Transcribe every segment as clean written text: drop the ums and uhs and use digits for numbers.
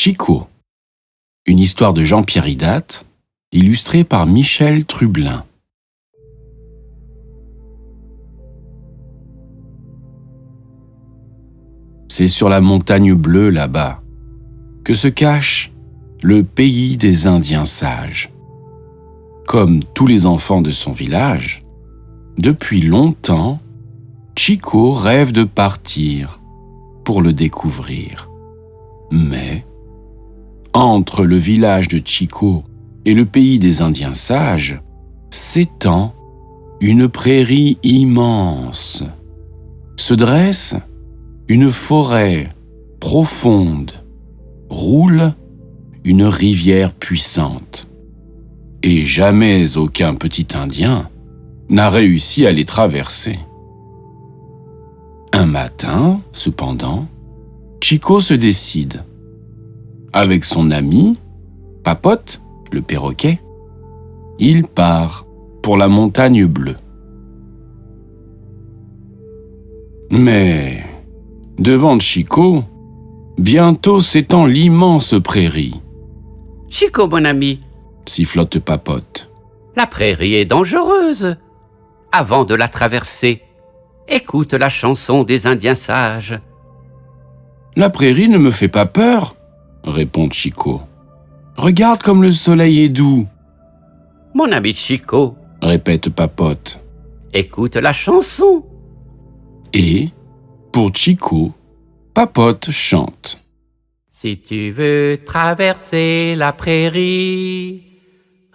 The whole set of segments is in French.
Chico, une histoire de Jean-Pierre Hidat, illustrée par Michel Trublin. C'est sur la montagne bleue là-bas que se cache le pays des Indiens sages. Comme tous les enfants de son village, depuis longtemps, Chico rêve de partir pour le découvrir. Mais, entre le village de Chico et le pays des Indiens sages, s'étend une prairie immense. Se dresse une forêt profonde, roule une rivière puissante. Et jamais aucun petit Indien n'a réussi à les traverser. Un matin, cependant, Chico se décide. Avec son ami, Papote, le perroquet, il part pour la montagne bleue. Mais, devant Chico, bientôt s'étend l'immense prairie. « Chico, mon ami, » sifflote Papote. « la prairie est dangereuse. Avant de la traverser, écoute la chanson des Indiens sages. » « La prairie ne me fait pas peur, » répond Chico. « Regarde comme le soleil est doux. »« Mon ami Chico, » répète Papote. « écoute la chanson. » Et, pour Chico, Papote chante. Si tu veux traverser la prairie,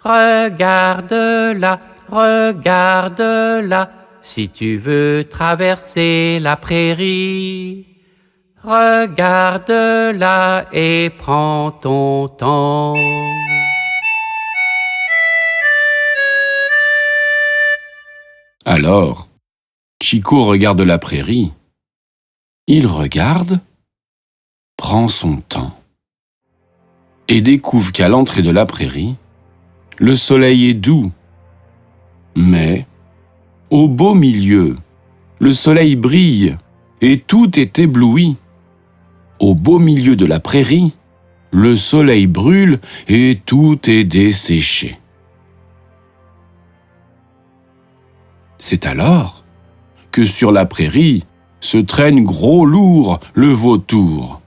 regarde-la, regarde-la. Si tu veux traverser la prairie, regarde-la et prends ton temps. Alors, Chico regarde la prairie. Il regarde, prend son temps et découvre qu'à l'entrée de la prairie, le soleil est doux. Mais, au beau milieu, le soleil brille et tout est ébloui. Au beau milieu de la prairie, le soleil brûle et tout est desséché. C'est alors que sur la prairie se traîne Gros Lourd, le vautour.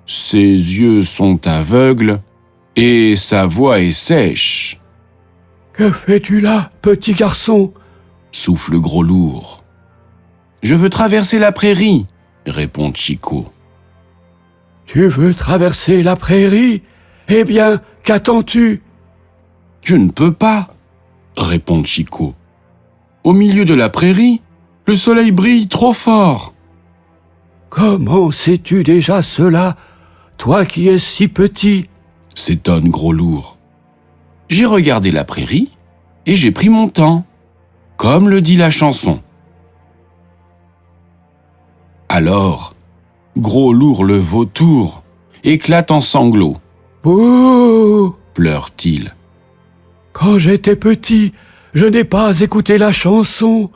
Ses yeux sont aveugles et sa voix est sèche. « Que fais-tu là, petit garçon ?» souffle Gros Lourd. « Je veux traverser la prairie, » répond Chico. « Tu veux traverser la prairie? Eh bien, qu'attends-tu ?»« Je ne peux pas, » répond Chico. « Au milieu de la prairie, le soleil brille trop fort. »« Comment sais-tu déjà cela, toi qui es si petit ?» s'étonne Gros Lourd. « J'ai regardé la prairie et j'ai pris mon temps, comme le dit la chanson. » Alors, Gros Lourd le vautour éclate en sanglots. « Bouh !» pleure-t-il. « Quand j'étais petit, je n'ai pas écouté la chanson.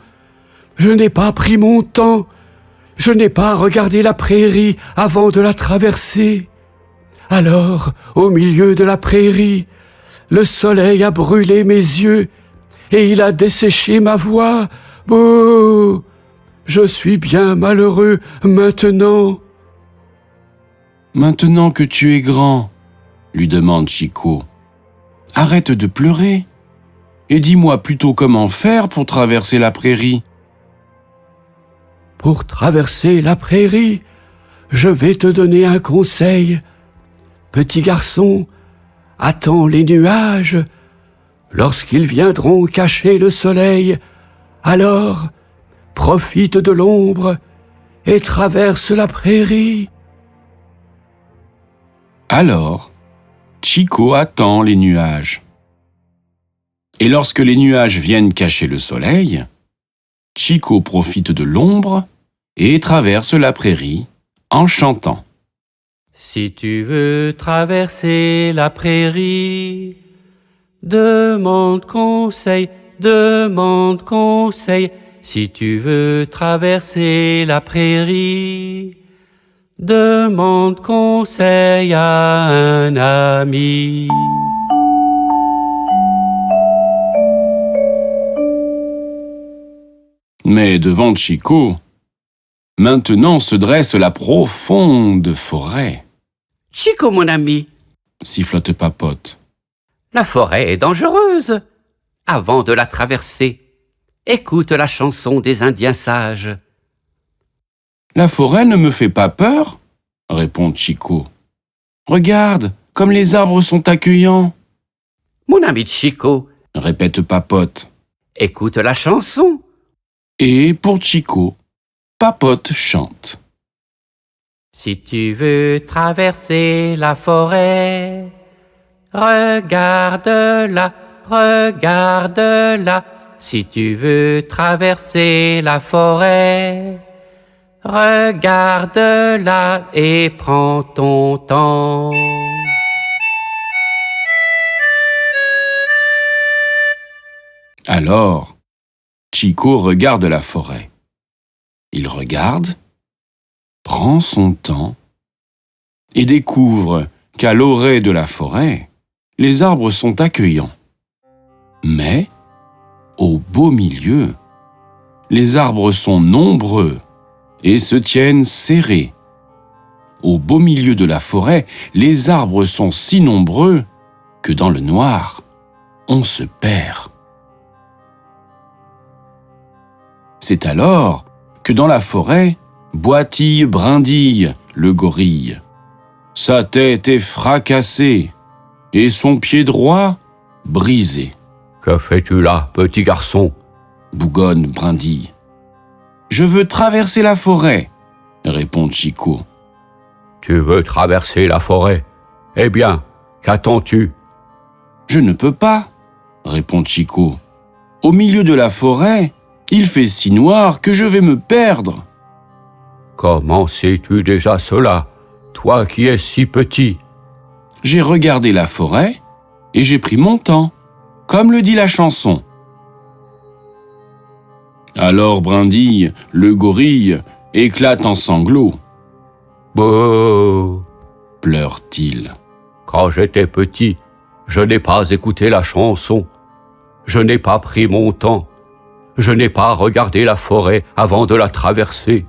Je n'ai pas pris mon temps. Je n'ai pas regardé la prairie avant de la traverser. Alors, au milieu de la prairie, le soleil a brûlé mes yeux et il a desséché ma voix. Bouh ! Je suis bien malheureux maintenant. »« Maintenant que tu es grand, » lui demande Chico, « arrête de pleurer et dis-moi plutôt comment faire pour traverser la prairie. » « Pour traverser la prairie, je vais te donner un conseil. Petit garçon, attends les nuages. Lorsqu'ils viendront cacher le soleil, alors profite de l'ombre et traverse la prairie. » Alors, Chico attend les nuages. Et lorsque les nuages viennent cacher le soleil, Chico profite de l'ombre et traverse la prairie en chantant. Si tu veux traverser la prairie, demande conseil, demande conseil. Si tu veux traverser la prairie, demande conseil à un ami. Mais devant Chico, maintenant se dresse la profonde forêt. Chico, mon ami, Sifflote Papote. la forêt est dangereuse. Avant de la traverser, écoute la chanson des Indiens sages. La forêt ne me fait pas peur, répond Chico. Regarde, comme les arbres sont accueillants, Mon ami Chico, répète Papote. écoute la chanson. Et pour Chico, Papote chante. Si tu veux traverser la forêt, regarde-la, regarde-la. Si tu veux traverser la forêt, regarde-la et prends ton temps. Alors, Chico regarde la forêt. Il regarde, prend son temps et découvre qu'à l'orée de la forêt, les arbres sont accueillants. Mais, au beau milieu, les arbres sont nombreux et se tiennent serrés. Au beau milieu de la forêt, les arbres sont si nombreux que dans le noir, on se perd. C'est alors que dans la forêt boitille Brindille, le gorille. Sa tête est fracassée et son pied droit brisé. Que fais-tu là, petit garçon? Bougonne Brindille. Je veux traverser la forêt, répond Chico. Tu veux traverser la forêt? Eh bien, qu'attends-tu? Je ne peux pas, répond Chico. Au milieu de la forêt, il fait si noir que je vais me perdre. Comment sais-tu déjà cela, toi qui es si petit? J'ai regardé la forêt et j'ai pris mon temps, comme le dit la chanson. Alors Brindille, le gorille, éclate en sanglots. Bouh! Pleure-t-il. Quand j'étais petit, je n'ai pas écouté la chanson. Je n'ai pas pris mon temps. Je n'ai pas regardé la forêt avant de la traverser.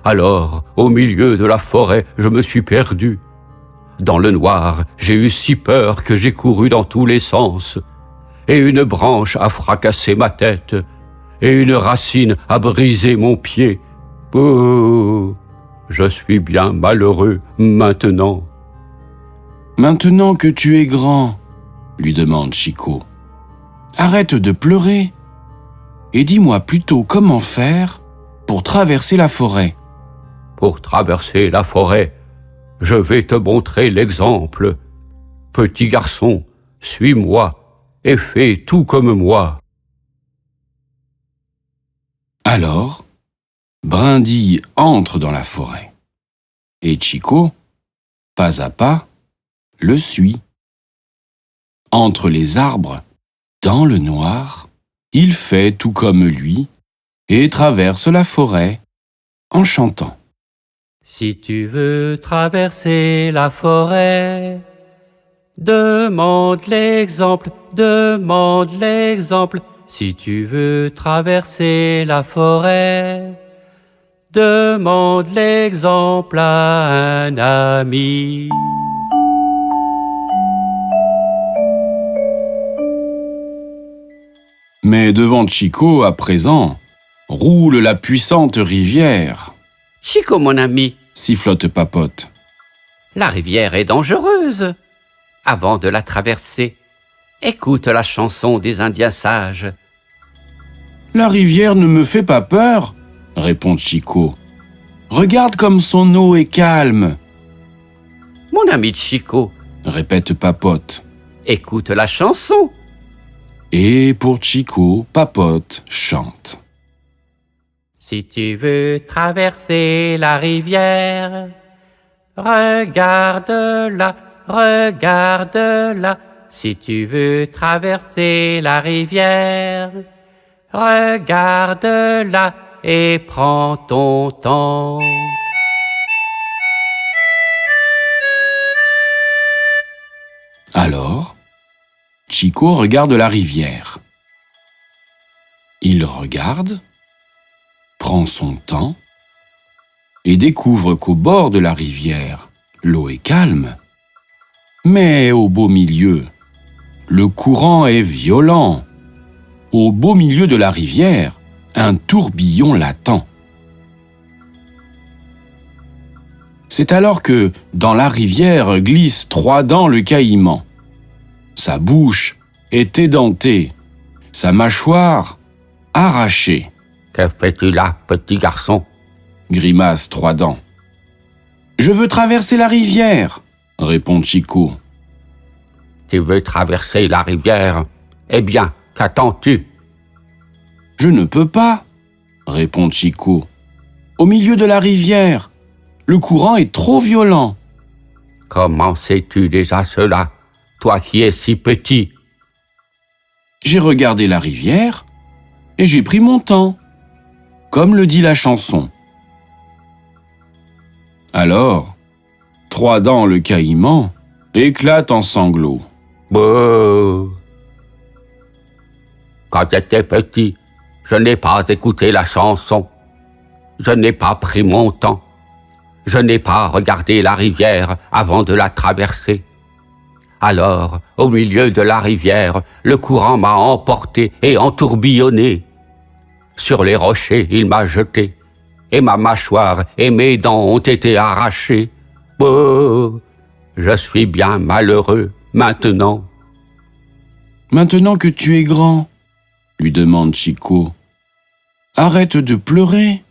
Alors, au milieu de la forêt, je me suis perdu. Dans le noir, j'ai eu si peur que j'ai couru dans tous les sens. Et une branche a fracassé ma tête. Et une racine a brisé mon pied. Bouh! Je suis bien malheureux maintenant. Maintenant que tu es grand, lui demande Chico, arrête de pleurer et dis-moi plutôt comment faire pour traverser la forêt. Pour traverser la forêt, je vais te montrer l'exemple. Petit garçon, suis-moi et fais tout comme moi. Alors, Brindille entre dans la forêt et Chico, pas à pas, le suit. Entre les arbres, dans le noir, il fait tout comme lui et traverse la forêt en chantant. Si tu veux traverser la forêt, demande l'exemple, demande l'exemple. Si tu veux traverser la forêt, demande l'exemple à un ami. Mais devant Chico, à présent, roule la puissante rivière, Chico, mon ami, sifflote Papote. la rivière est dangereuse. Avant de la traverser, écoute la chanson des Indiens sages. La rivière ne me fait pas peur, répond Chico. Regarde comme son eau est calme, Mon ami Chico, répète Papote. écoute la chanson. Et pour Chico, Papote chante. Si tu veux traverser la rivière, regarde-la, regarde-la. Si tu veux traverser la rivière, regarde-la et prends ton temps. Chico regarde la rivière. Il regarde, prend son temps et découvre qu'au bord de la rivière, l'eau est calme. Mais au beau milieu, le courant est violent. Au beau milieu de la rivière, un tourbillon l'attend. C'est alors que, dans la rivière, glisse 3 dents le caïman. Sa bouche est édentée, sa mâchoire arrachée. « Que fais-tu là, petit garçon ?» grimace 3 dents. « Je veux traverser la rivière !» répond Chico. « Tu veux traverser la rivière? Eh bien, qu'attends-tu ?» « Je ne peux pas !» répond Chico. « Au milieu de la rivière, le courant est trop violent. » « Comment sais-tu déjà cela, toi qui es si petit ?» J'ai regardé la rivière et j'ai pris mon temps, comme le dit la chanson. Alors, 3 dents le caïman éclate en sanglots. Bouh! Quand j'étais petit, je n'ai pas écouté la chanson. Je n'ai pas pris mon temps. Je n'ai pas regardé la rivière avant de la traverser. Alors, au milieu de la rivière, le courant m'a emporté et entourbillonné. Sur les rochers, il m'a jeté, et ma mâchoire et mes dents ont été arrachées. Bouh! Je suis bien malheureux maintenant. Maintenant que tu es grand, lui demande Chico, arrête de pleurer.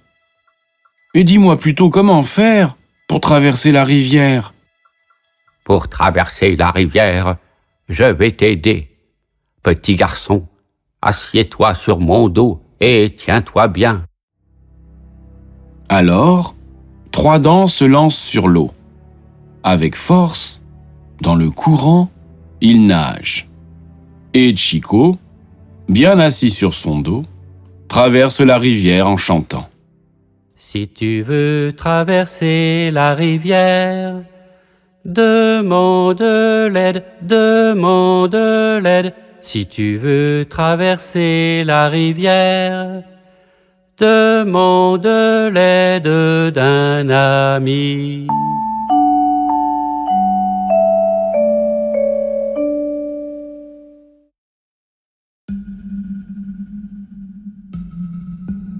Et dis-moi plutôt comment faire pour traverser la rivière. Pour traverser la rivière, je vais t'aider. Petit garçon, assieds-toi sur mon dos et tiens-toi bien. Alors, 3 dents se lancent sur l'eau. Avec force, dans le courant, il nage. Et Chico, bien assis sur son dos, traverse la rivière en chantant. Si tu veux traverser la rivière, demande l'aide, demande l'aide. Si tu veux traverser la rivière, demande l'aide d'un ami.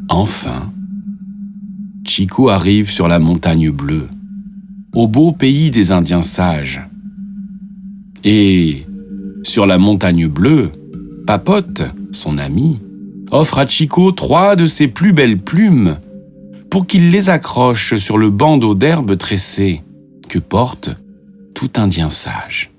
Enfin, Chico arrive sur la montagne bleue, au beau pays des Indiens sages. Et sur la montagne bleue, Papote, son ami, offre à Chico 3 de ses plus belles plumes pour qu'il les accroche sur le bandeau d'herbe tressée que porte tout Indien sage.